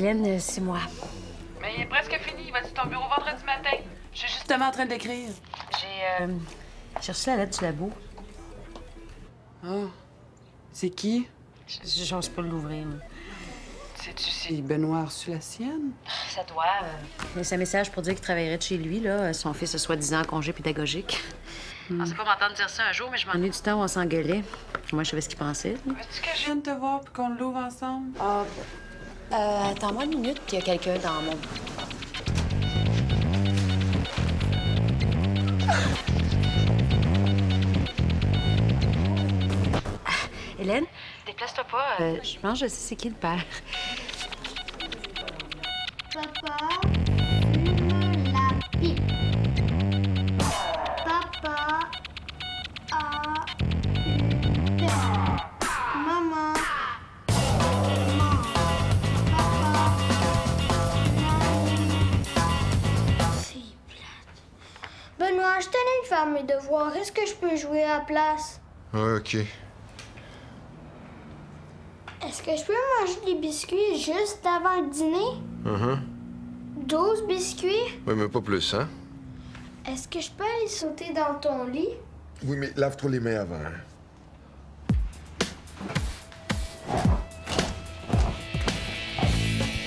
Hélène, c'est moi. Mais il est presque fini. Va-tu ton bureau vendredi matin? Je suis justement en train d'écrire. J'ai reçu la lettre du labo. Oh. C'est qui? J'ose pas l'ouvrir. Sais-tu si Benoît a reçu la sienne? Ça doit. C'est un message pour dire qu'il travaillerait de chez lui, là. Son fils a soi-disant congé pédagogique. Je pensais pas m'entendre dire ça un jour, mais je m'ennuie du temps où on s'engueulait. Moi, je savais ce qu'il pensait. Veux-tu que je vienne te voir puis qu'on l'ouvre ensemble? Attends-moi une minute, puis il y a quelqu'un dans mon... Hélène? Déplace-toi pas. Je pense que je sais c'est qui le père. Papa, fume la pipe. Papa a une pelle. Maman. C'est plate. Benoît, je tenais de faire mes devoirs. Est-ce que je peux jouer à la place? Ouais, OK. Est-ce que je peux manger des biscuits juste avant le dîner? 12 biscuits? Oui, mais pas plus, hein? Est-ce que je peux aller sauter dans ton lit? Oui, mais lave-toi les mains avant, hein?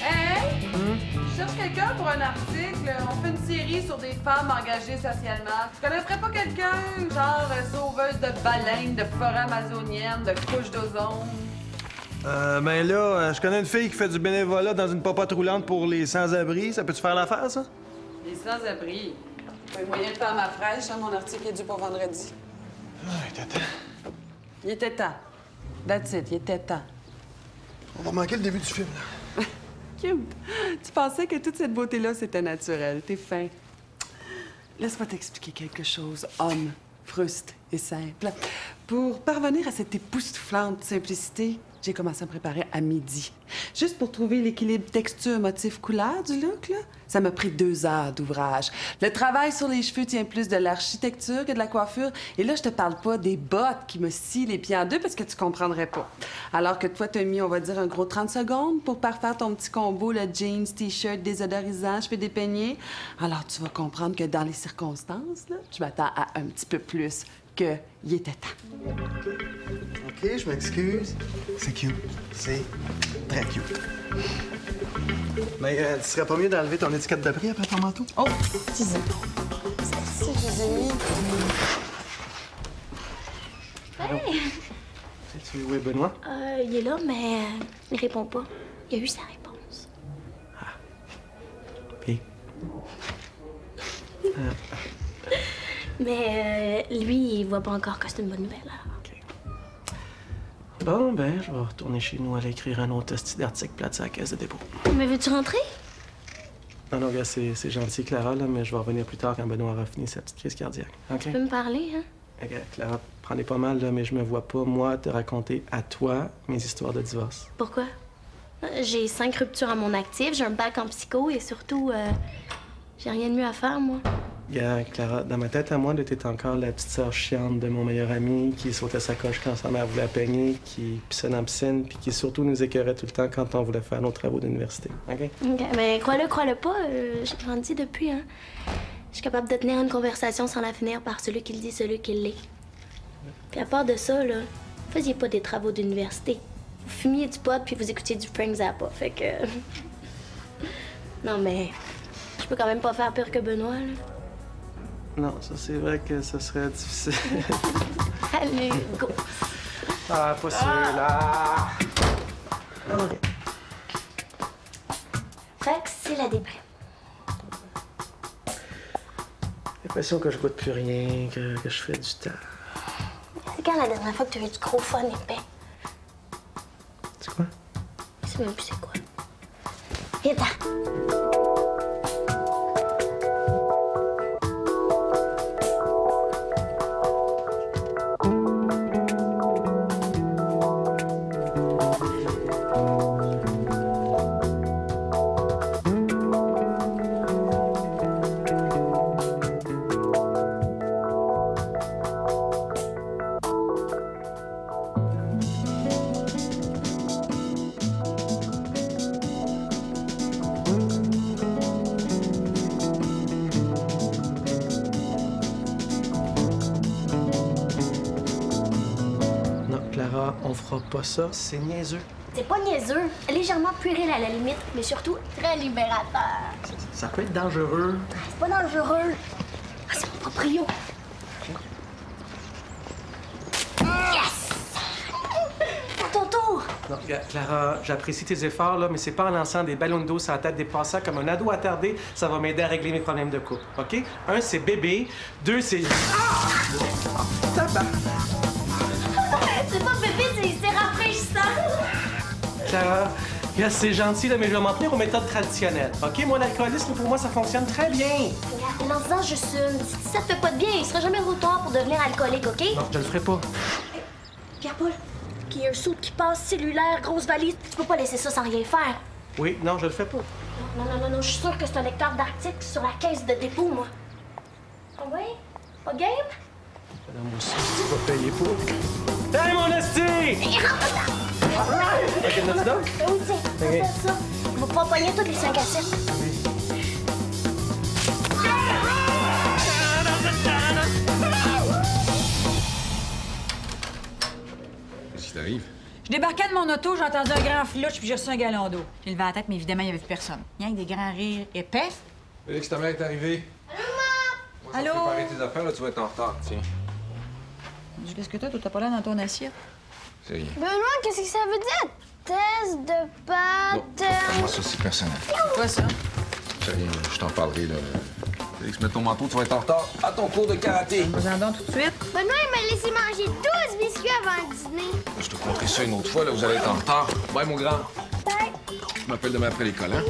Hey! Je cherche quelqu'un pour un article. On fait une série sur des femmes engagées socialement. Tu connaîtrais pas quelqu'un, genre sauveuse de baleines, de forêt amazonienne, de couches d'ozone? Ben là, je connais une fille qui fait du bénévolat dans une popote roulante pour les sans-abri. Ça peut-tu faire l'affaire, ça? Les sans-abri. Pas moyen de faire ma fraîche, hein? Mon article est dû pour vendredi. Ah, t'attends. Il était temps. That's it, il était temps. On va manquer le début du film, là. Kim, tu pensais que toute cette beauté-là, c'était naturel. T'es fin. Laisse-moi t'expliquer quelque chose, homme, fruste et simple. Pour parvenir à cette époustouflante simplicité, j'ai commencé à me préparer à midi. Juste pour trouver l'équilibre texture, motif, couleur du look, là, ça m'a pris 2 heures d'ouvrage. Le travail sur les cheveux tient plus de l'architecture que de la coiffure. Et là, je te parle pas des bottes qui me scient les pieds en deux parce que tu comprendrais pas. Alors que toi, t'as mis, on va dire, un gros 30 secondes pour parfaire ton petit combo, le jeans, t-shirt, désodorisant, cheveux dépeignés. Alors, tu vas comprendre que dans les circonstances, là, je m'attends à un petit peu plus que il était temps. OK, je m'excuse. C'est cute. C'est très cute. Mais tu serais pas mieux d'enlever ton étiquette de prix après ton manteau? Oh, dis-y. Merci, je les ai mis. Hey! Tu où est Benoît? Il est là, mais il répond pas. Il a eu sa réponse. Puis? Mais lui, il voit pas encore que c'est une bonne nouvelle, alors. OK. Bon, ben, je vais retourner chez nous aller écrire un autre style d'article plate à la caisse de dépôt. Mais veux-tu rentrer? Non, gars, c'est gentil, Clara, là, mais je vais revenir plus tard quand Benoît aura fini sa petite crise cardiaque. OK? Tu peux me parler, hein? OK, Clara, prenez pas mal, là, mais je me vois pas, moi, te raconter à toi mes histoires de divorce. Pourquoi? J'ai 5 ruptures à mon actif, j'ai un bac en psycho et surtout, j'ai rien de mieux à faire, moi. Gars, Clara, dans ma tête à moi, là, t'es encore la petite sœur chiante de mon meilleur ami qui sautait sa coche quand sa mère voulait la peigner, qui pissait dans la piscine, puis qui surtout nous écœurait tout le temps quand on voulait faire nos travaux d'université. OK? OK, mais crois-le pas, j'ai grandi depuis, hein. Je suis capable de tenir une conversation sans la finir par celui qui le dit, celui qui l'est. Puis à part de ça, là, faisiez pas des travaux d'université. Vous fumiez du pot puis vous écoutiez du Frank Zappa, fait que... Non, mais je peux quand même pas faire pire que Benoît, là. Non, ça, c'est vrai que ce serait difficile. Allez, go! Ah, pas celui-là! OK. Fait que c'est la déprime. J'ai l'impression que je goûte plus rien, que je fais du temps. C'est quand la dernière fois que tu as eu du gros fun épais? C'est quoi? Je sais même plus c'est quoi. Viens-t'en! on fera pas ça, c'est niaiseux. C'est pas niaiseux, légèrement puéril à la limite, mais surtout très libérateur. Ça peut être dangereux. C'est pas dangereux. Ah, c'est mon proprio. Yes! À ton tour! Non, regarde, Clara, j'apprécie tes efforts, là, mais c'est pas en lançant des ballons d'eau sur la tête des passants comme un ado attardé, ça va m'aider à régler mes problèmes de couple, OK? 1, c'est bébé. 2, c'est... Ah! Tabac! C'est pas bébé, c'est rafraîchissant! Clara, regarde, c'est gentil, là, mais je vais m'en tenir aux méthodes traditionnelles, OK? Moi, l'alcoolisme, pour moi, ça fonctionne très bien. Lance-en juste une. Si ça te fait pas de bien, il sera jamais trop tard pour devenir alcoolique, OK? Non, je le ferai pas. Pierre-Paul, qu'il y ait un saut qui passe, cellulaire, grosse valise, tu peux pas laisser ça sans rien faire. Oui, non, je le fais pas. Non, je suis sûre que c'est un lecteur d'articles sur la caisse de dépôt, moi. Ah ouais? Pas game? Madame aussi, tu vas payer pour. Hey, mon esti! OK, notre dog? Oui, tiens, on fait ça. On va pouvoir pogner tous les 5 à 7. Qu'est-ce qui t'arrive? Je débarquais de mon auto, j'ai entendu un grand flouche puis j'ai reçu un galon d'eau. J'ai levé la tête, mais évidemment, il n'y avait plus personne. Rien que des grands rires épais. Félix, ta mère est arrivée. Allô? Préparer tes affaires, là, tu vas être en retard, tiens. Qu'est-ce que t'as? T'as pas l'air dans ton assiette. C'est rien. Benoît, qu'est-ce que ça veut dire? Test de pâte. Moi, ça, c'est personnel. C'est quoi ça? C'est rien, je t'en parlerai, là. Félix, mets ton manteau, tu vas être en retard à ton cours de karaté. Vas-en donc tout de suite. Benoît, il m'a laissé manger 12 biscuits avant le dîner. Je te compterai ça une autre fois, là, vous allez être en retard. Bye, mon grand. Bye. Je m'appelle demain après l'école, hein?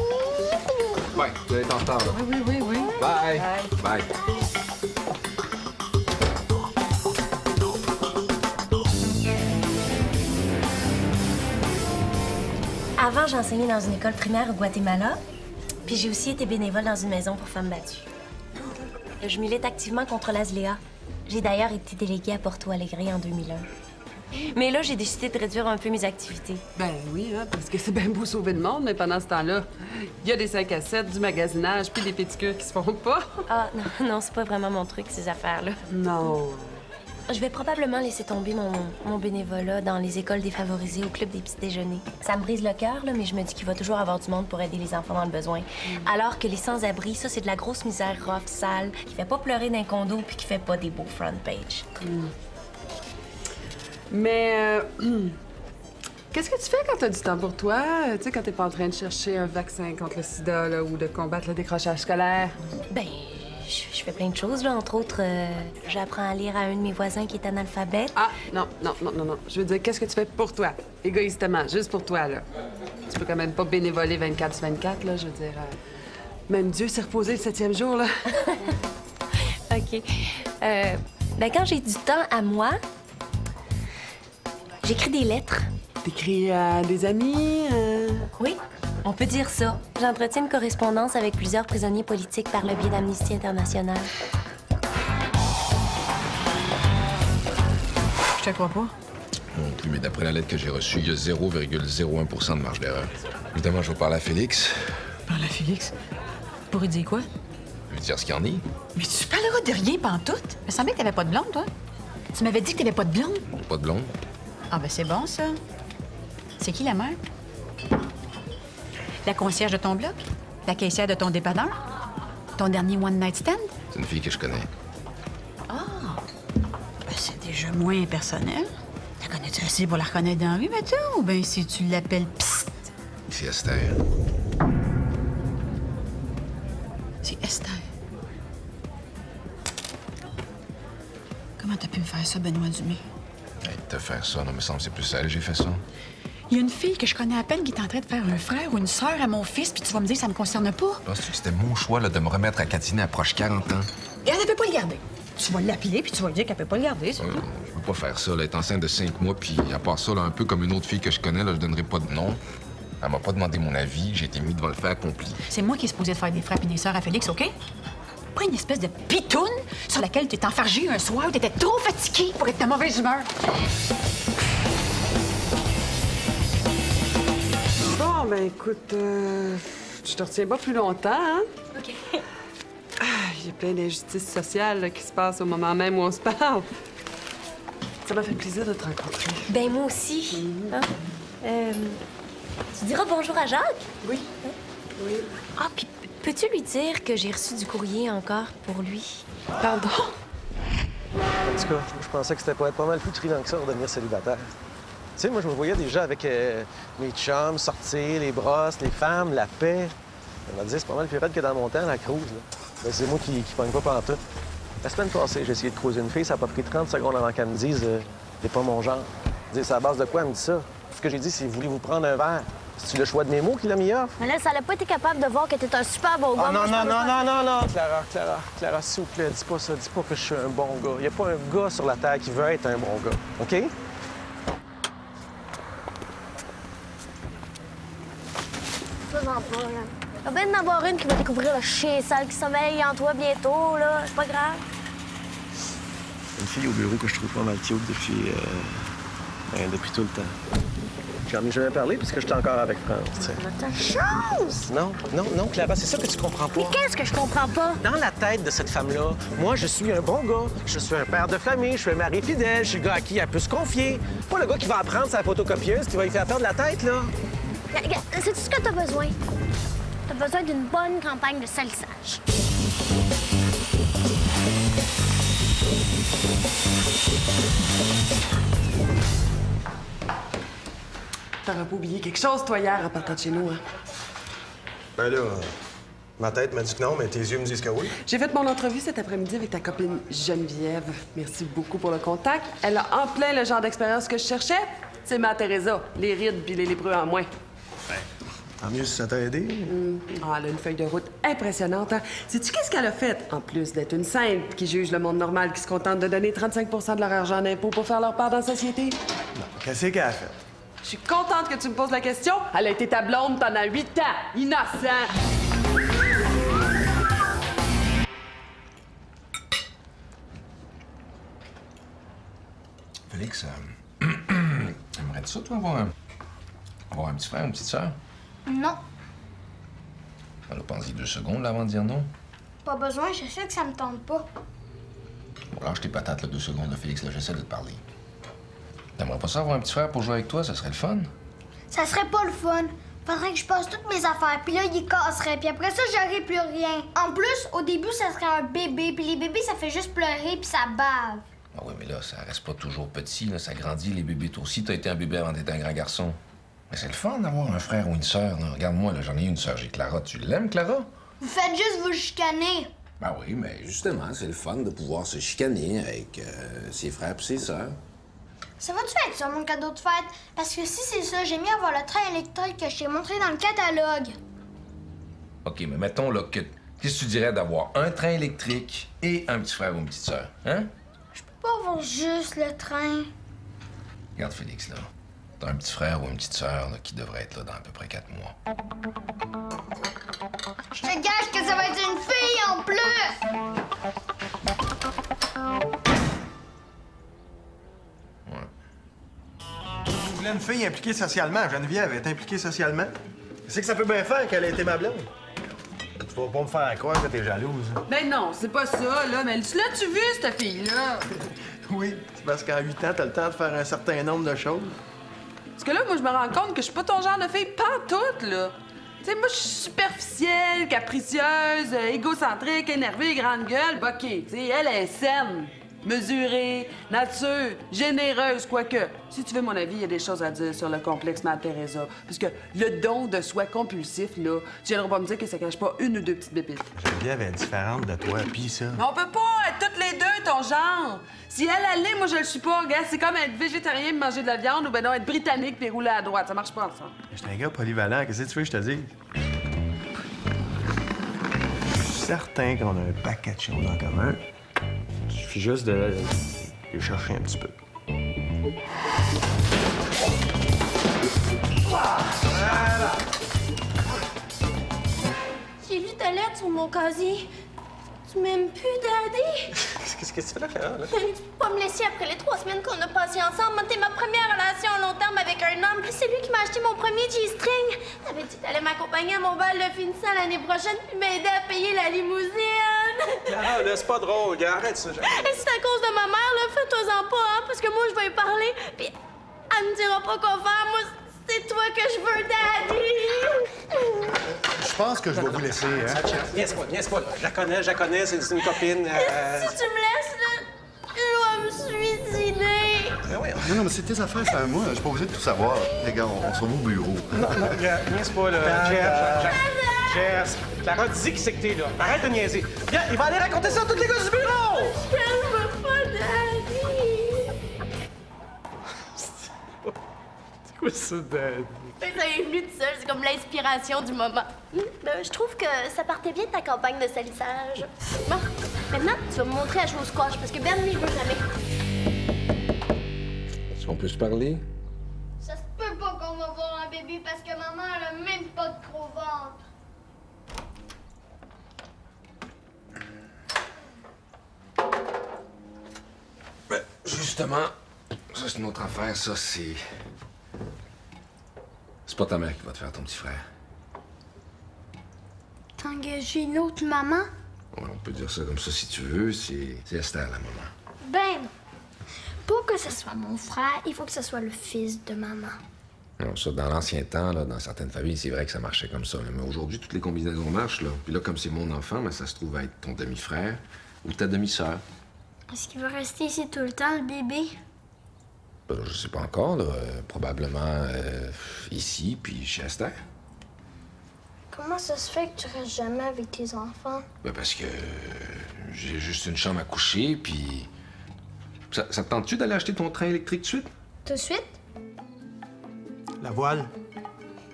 Bye, vous allez être en retard, là. Oui. Bye. Bye. Avant, j'enseignais dans une école primaire au Guatemala, puis j'ai aussi été bénévole dans une maison pour femmes battues. Je milite activement contre l'ASLEA. J'ai d'ailleurs été déléguée à Porto Alegre en 2001. Mais là, j'ai décidé de réduire un peu mes activités. Ben oui, hein, parce que c'est bien beau sauver le monde, mais pendant ce temps-là, il y a des 5 à 7, du magasinage, puis des pédicures qui se font pas. Ah, non, c'est pas vraiment mon truc, ces affaires-là. Non. Je vais probablement laisser tomber mon bénévolat dans les écoles défavorisées au club des petits déjeuners. Ça me brise le cœur, là, mais je me dis qu'il va toujours avoir du monde pour aider les enfants dans le besoin. Alors que les sans-abri, ça, c'est de la grosse misère rough, sale, qui fait pas pleurer d'un condo puis qui fait pas des beaux front page. Mais qu'est-ce que tu fais quand t'as du temps pour toi? Tu sais, quand t'es pas en train de chercher un vaccin contre le sida, là, ou de combattre le décrochage scolaire? Ben, je fais plein de choses, là. Entre autres, j'apprends à lire à un de mes voisins qui est analphabète. Ah, non. Je veux dire, qu'est-ce que tu fais pour toi? Égoïstement, juste pour toi, là. Tu peux quand même pas bénévoler 24/24, là, je veux dire. Même Dieu s'est reposé le 7e jour, là. OK. Ben, quand j'ai du temps à moi, j'écris des lettres. T'écris à des amis? Oui, on peut dire ça. J'entretiens une correspondance avec plusieurs prisonniers politiques par le biais d'Amnesty International. Je te crois pas. Non plus, mais d'après la lettre que j'ai reçue, il y a 0,01% de marge d'erreur. Évidemment, je vais parler à Félix. Parle à Félix. Pour lui dire quoi? Lui dire ce qu'il y en est. Mais tu parleras de rien pantoute. Il me semblait que t'avais pas de blonde, toi. Tu m'avais dit que t'avais pas de blonde. Pas de blonde. Ah, ben c'est bon, ça. C'est qui la mère? La concierge de ton bloc? La caissière de ton dépanneur? Ton dernier one-night stand? C'est une fille que je connais. Ben, c'est déjà moins personnel. La connais-tu assez pour la reconnaître dans la rue, mettons? Ou bien si tu l'appelles psst? C'est Esther. C'est Esther. Comment t'as pu me faire ça, Benoît Dumais? Hey, te faire ça, non, me semble c'est plus elle, j'ai fait ça. Il y a une fille que je connais à peine qui est en train de faire un frère ou une sœur à mon fils, puis tu vas me dire que ça me concerne pas. Penses-tu que c'était mon choix, là, de me remettre à catiner approche 40 ans? Et elle peut pas le garder. Tu vas l'appeler, puis tu vas lui dire qu'elle peut pas le garder, c'est tout. Je peux pas faire ça, là. Elle est enceinte de 5 mois, puis à part ça, là, un peu comme une autre fille que je connais, là, je donnerai pas de nom. Elle m'a pas demandé mon avis, j'ai été mis devant le fait accompli. C'est moi qui est supposée de faire des frères et des sœurs à Félix, OK? Pas une espèce de pitoune sur laquelle t'es enfargé un soir où t'étais trop fatigué pour être de mauvaise humeur. Bon, ben écoute, je te retiens pas plus longtemps, hein? OK. Il y a plein d'injustices sociales là, qui se passent au moment même où on se parle. Ça m'a fait plaisir de te rencontrer. Ben, moi aussi. Hein? Tu diras bonjour à Jacques? Oui. Oui. Ah, puis peux-tu lui dire que j'ai reçu du courrier encore pour lui? Pardon? En tout cas, je pensais que c'était pour être pas mal plus trillant que ça, redevenir célibataire. Tu sais, moi, je me voyais déjà avec mes chums, sortir, les brosses, les femmes, la paix. On m'a dit, c'est pas mal plus raide que dans mon temps, la cruise, là. Ben, c'est moi qui pogne pas pantoute. La semaine passée, j'ai essayé de croiser une fille, ça a pas pris 30 secondes avant qu'elle me dise t'es pas mon genre. Je dis, c'est à base de quoi, elle me dit ça? Tout ce que j'ai dit, c'est voulez-vous prendre un verre? C'est-tu le choix de mes mots qui l'a mis off? Mais là, ça n'a pas été capable de voir que t'es un super bon gars. Ah non, Moi, non, Clara, s'il vous plaît, dis pas ça. Dis pas que je suis un bon gars. Il y a pas un gars sur la Terre qui veut être un bon gars, OK? Fais-en pas, là. Il va bien en avoir une qui va découvrir le chien sale qui sommeille en toi bientôt, là. C'est pas grave. Une fille au bureau que je trouve pas mal cute depuis tout le temps. J'en ai jamais parlé puisque j'étais encore avec France, tu sais. Ta chance! Non, Clara, c'est ça que tu comprends pas. Mais qu'est-ce que je comprends pas? Dans la tête de cette femme-là, moi, je suis un bon gars. Je suis un père de famille, je suis un mari fidèle, je suis le gars à qui elle peut se confier. Pas le gars qui va apprendre sa photocopieuse, qui va lui faire perdre la tête, là. Sais-tu ce que t'as besoin? T'as besoin d'une bonne campagne de salissage. T'aurais pas oublié quelque chose, toi, hier, en partant de chez nous, hein? Ben là, ma tête m'a dit que non, mais tes yeux me disent que oui. J'ai fait mon entrevue cet après-midi avec ta copine Geneviève. Merci beaucoup pour le contact. Elle a en plein le genre d'expérience que je cherchais. C'est ma Teresa, les rides puis les lépreux en moins. Tant mieux si ça t'a aidé. Ah, elle a une feuille de route impressionnante, hein? Sais-tu qu'est-ce qu'elle a fait? En plus d'être une sainte qui juge le monde normal qui se contente de donner 35 de leur argent en impôts pour faire leur part dans la société? Non. Qu'est-ce qu'elle a fait? Je suis contente que tu me poses la question. Elle a été ta blonde pendant 8 ans. Innocent! Félix, aimerais-tu ça, toi, avoir un petit frère ou une petite sœur? Non, Alors, pense-y 2 secondes là, avant de dire non. pas besoin, je sais que ça me tente pas. Bon, lâche tes patates, là, 2 secondes, là, Félix, là, j'essaie de te parler. T'aimerais pas ça avoir un petit frère pour jouer avec toi? Ça serait le fun. Ça serait pas le fun. Faudrait que je passe toutes mes affaires, puis là, il casserait, puis après ça, j'aurais plus rien. En plus, au début, ça serait un bébé, puis les bébés, ça fait juste pleurer, puis ça bave. Ah oui, mais là, ça reste pas toujours petit, là. Ça grandit, les bébés. Toi aussi, t'as été un bébé avant d'être un grand garçon. Mais c'est le fun d'avoir un frère ou une sœur, là. Regarde-moi, là, j'en ai une sœur, j'ai Clara. Tu l'aimes, Clara? Vous faites juste vous chicaner. Ben oui, mais justement, c'est le fun de pouvoir se chicaner avec ses frères et ses sœurs. Ça va-tu être ça, mon cadeau de fête? Parce que si c'est ça, j'ai mis à avoir le train électrique que je t'ai montré dans le catalogue. OK, mais mettons, là, que... Qu'est-ce que tu dirais d'avoir un train électrique et un petit frère ou une petite sœur, hein? Je peux pas avoir juste le train. Regarde, Félix, là. T'as un petit frère ou une petite sœur, là, qui devrait être là dans à peu près 4 mois. Je te gage que ça va être une fille en plus! Vous voulez une fille impliquée socialement. Geneviève est impliquée socialement. C'est que ça peut bien faire qu'elle ait été ma blonde. Tu vas pas me faire croire que t'es jalouse. Ben non, c'est pas ça, là. Mais l'as-tu vu, cette fille-là? Oui, c'est parce qu'en 8 ans, t'as le temps de faire un certain nombre de choses. Parce que là, moi, je me rends compte que je suis pas ton genre de fille pantoute, là. Tu sais, moi, je suis superficielle, capricieuse, égocentrique, énervée, grande gueule. OK, tu sais, elle est saine, mesurée, nature, généreuse, quoique. Si tu veux mon avis, il y a des choses à dire sur le complexe Mère Teresa. Parce que le don de soi compulsif, là, tu viendras pas me dire que ça cache pas une ou deux petites bébites. Geneviève est différente de toi, pis ça. Mais on peut pas être toutes les deux ton genre. Si elle l'est, moi, je le suis pas. Regarde, c'est comme être végétarien et manger de la viande ou ben non, être britannique puis rouler à droite. Ça marche pas, ça. Je suis un gars polyvalent. Qu'est-ce que tu veux que je te dise? Je suis certain qu'on a un paquet de choses en commun. Il suffit juste de les chercher un petit peu. J'ai lu ta lettre sur mon casier. Tu m'aimes plus, Daddy? Qu'est-ce que c'est là? Tu peux pas me laisser après les 3 semaines qu'on a passées ensemble. Moi, t'es ma première relation à long terme avec un homme. Puis c'est lui qui m'a acheté mon premier G-string. T'avais dit que t'allais m'accompagner à mon bal de finissant l'année prochaine puis m'aider à payer la limousine. Clara, là, c'est pas drôle, gars. Arrête ça. Et c'est à cause de ma mère, là, fais-toi-en pas, hein, parce que moi, je vais y parler, puis elle me dira pas quoi faire. Moi, c'est toi que je veux, Daddy! Je pense que je vais vous laisser, hein? Niaise pas, là. Je la connais, c'est une copine. Si tu me laisses, là, je vais me suicider. Non, mais c'est tes affaires, c'est à moi. Je suis pas obligé de tout savoir. Les gars, on se revoit au bureau. Non, niaise pas, là. Jess, Clara, dis qui c'est que t'es, là. Arrête de niaiser. Viens, il va aller raconter ça à tous les gars du bureau! Je veux pas, Daddy! C'est quoi ça, Daddy? Ça est venu tout seul, c'est comme l'inspiration du moment. Je trouve que ça partait bien ta campagne de salissage. Bon, maintenant, tu vas me montrer à jouer au squash, parce que Ben, lui, il veut jamais. Est-ce qu'on peut se parler? Ça se peut pas qu'on va voir un bébé parce que maman, elle a même pas de gros ventre. Ben, justement, ça, c'est une autre affaire. Ça, c'est... C'est pas ta mère qui va te faire ton petit frère. T'as engagé une autre maman? Ouais, on peut dire ça comme ça si tu veux. C'est Esther, la maman. Ben non. Pour que ce soit mon frère, il faut que ce soit le fils de maman. Non, ça, dans l'ancien temps, là, dans certaines familles, c'est vrai que ça marchait comme ça. Là. Mais aujourd'hui, toutes les combinaisons marchent. Là. Puis là, comme c'est mon enfant, ben, ça se trouve à être ton demi-frère ou ta demi-sœur. Est-ce qu'il va rester ici tout le temps, le bébé? Ben, je sais pas encore. Là. Probablement ici, puis chez Esther. Comment ça se fait que tu restes jamais avec tes enfants? Ben, parce que j'ai juste une chambre à coucher, puis... Ça te tente-tu d'aller acheter ton train électrique tout de suite? Tout de suite? La voile.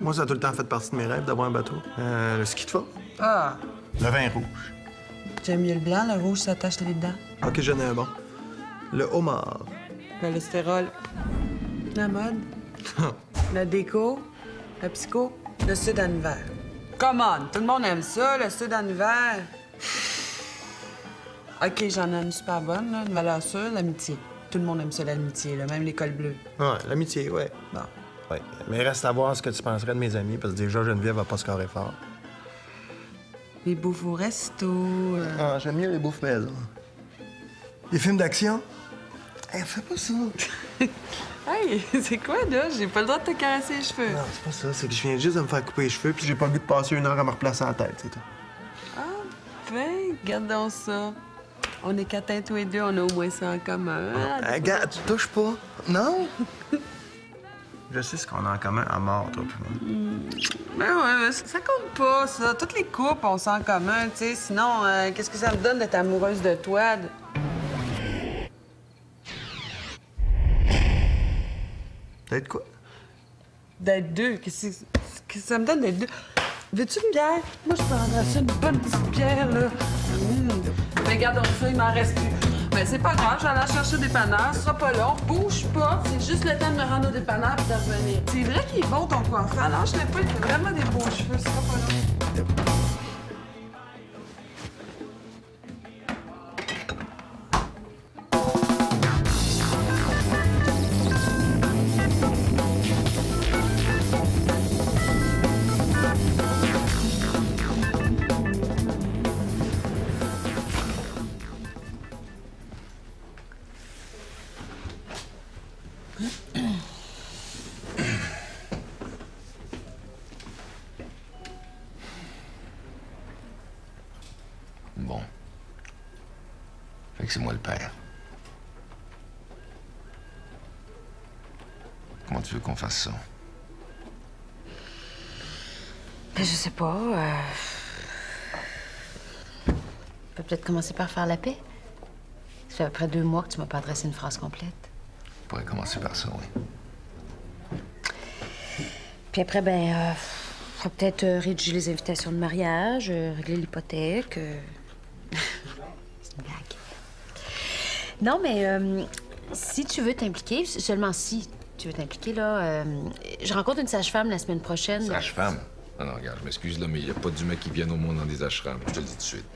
Moi, ça a tout le temps fait partie de mes rêves d'avoir un bateau. Le ski de fond. Ah, Le vin rouge. j'aime mieux le blanc, le rouge s'attache les dents. OK, j'en ai un bon. Le homard. Cholestérol. La mode. La déco. La psycho. Le sud en hiver. Come on, tout le monde aime ça, le sud en hiver. OK, j'en ai une super bonne, là, une valeur sûre, l'amitié. Tout le monde aime ça, l'amitié, là, même l'école bleue. Ouais, l'amitié, ouais. Bon. Ouais. Mais reste à voir ce que tu penserais de mes amis, parce que déjà, Geneviève va pas scorer fort. Les bouffes au resto. Ah, j'aime mieux les bouffes maison. Les films d'action? Hey, fais pas ça! Hey, c'est quoi, là? J'ai pas le droit de te caresser les cheveux. Non, c'est pas ça. C'est que je viens juste de me faire couper les cheveux, puis j'ai pas le goût de passer 1 heure à me replacer la tête, c'est tout. Ah, ben, regardons ça. On est qu'atteints tous les deux, on a au moins ça en commun. Ah, Regarde, tu touches pas. Non? Je sais ce qu'on a en commun à mort, toi puis moi. Ben ouais, mais ça compte pas, ça. Toutes les couples ont ça en commun, tu sais. Sinon, qu'est-ce que ça me donne d'être amoureuse de toi? D'être quoi? D'être deux. Qu'est-ce que ça me donne d'être deux? Veux-tu une bière? Moi, je prendrais ça, une bonne petite bière, là. Mais regardons ça, il m'en reste plus. Mais c'est pas grave, j'allais chercher des dépanneur, ce sera pas long. Bouge pas, c'est juste le temps de me rendre au dépanneur et de revenir. C'est vrai qu'il est bon, ton coiffeur. Lâche-le pas, il fait vraiment des beaux cheveux, ce sera pas long. Bon. Fait que c'est moi le père. Comment tu veux qu'on fasse ça? Ben, je sais pas. On peut peut-être commencer par faire la paix. Ça fait à peu près 2 mois que tu m'as pas adressé une phrase complète. On pourrait commencer par ça, oui. Puis après, ben, faut peut-être rédiger les invitations de mariage, régler l'hypothèque. C'est une blague. Non, mais si tu veux t'impliquer, seulement si tu veux t'impliquer, là, je rencontre une sage-femme la semaine prochaine. Sage-femme? Non, regarde, je m'excuse, là, mais il n'y a pas d'humains qui viennent au monde dans des ashrams. Je te le dis tout de suite.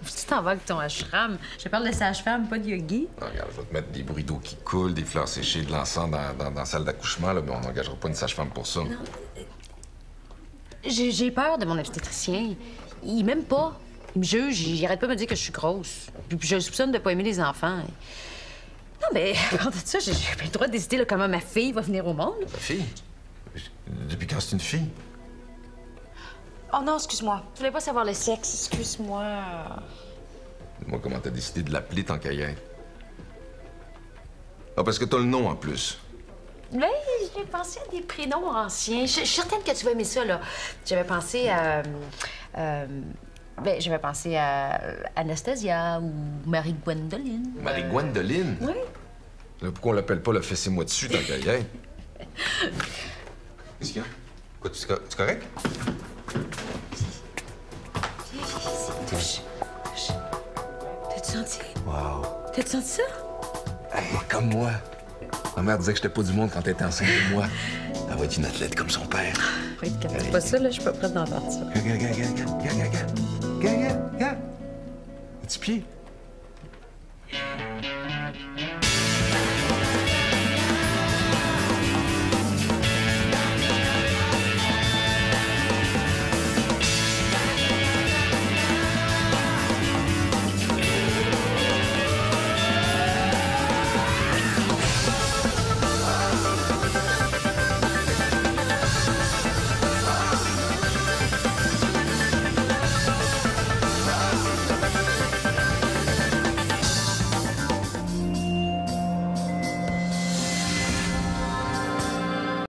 Tu t'en vas avec ton ashram. Je parle de sage-femme, pas de yogi. Non, regarde, je vais te mettre des bruits d'eau qui coulent, des fleurs séchées, de l'encens dans la salle d'accouchement, là, mais on n'engagera pas une sage-femme pour ça. J'ai peur de mon obstétricien. Il m'aime pas. Il me juge, il arrête pas de me dire que je suis grosse. Puis je le soupçonne de pas aimer les enfants. Non, mais avant de ça, j'ai pas le droit de décider là, comment ma fille va venir au monde. Ta fille? Depuis quand c'est une fille? Oh non, excuse-moi. Je voulais pas savoir le sexe, excuse-moi. Dis-moi comment t'as décidé de l'appeler tant qu'à y être. Ah, parce que t'as le nom en plus. Oui, j'ai pensé à des prénoms anciens. Je suis certaine que tu vas aimer ça, là. J'avais pensé à... j'avais pensé à Anastasia ou Marie-Gwendoline. Marie-Gwendoline? Oui. Là, pourquoi on l'appelle pas le fessez-moi dessus tant qu'à y être? Qu'est-ce qu'il y a? Quoi, tu correct? T'as-tu senti? Wow. T'as-tu senti ça? Hey, comme moi. Ma mère disait que j'étais pas du monde quand elle était enceinte de moi. Elle va être une athlète comme son père. Oui, c'est pas ça, là, je suis pas prête d'entendre ça. Regarde. Les petits pieds.